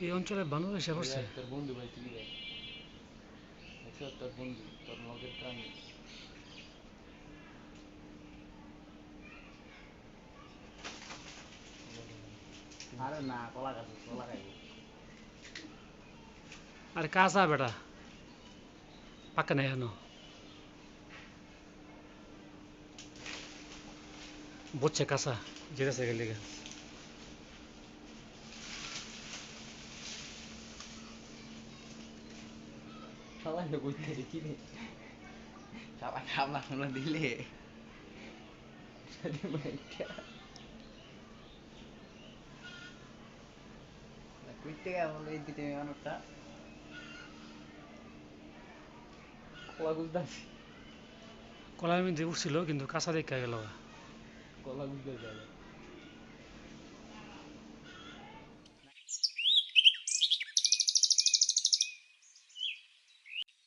এই অঞ্চলে বানর এসে পড়ছে। তোর বন্ধু পাইছিলি দেখছ তোর বন্ধু তোর লগের প্রাণী। আরে না কলা গাছ কলা খাইব। আরে কাঁচা বেটা, পাকা নেই এখনো। বুঝছে কাঁচা, যেতেছে গেলে সবাই তো বুঝতে দেখি রে সবাই খাবলা খাবলা দিলে কুইতে গেল এই দিতে মানুষটা কলা গুজদাছি কলার মধ্যে উঠছিল কিন্তু কাঁচা দেখা গেল। কলা গুজতে যাবে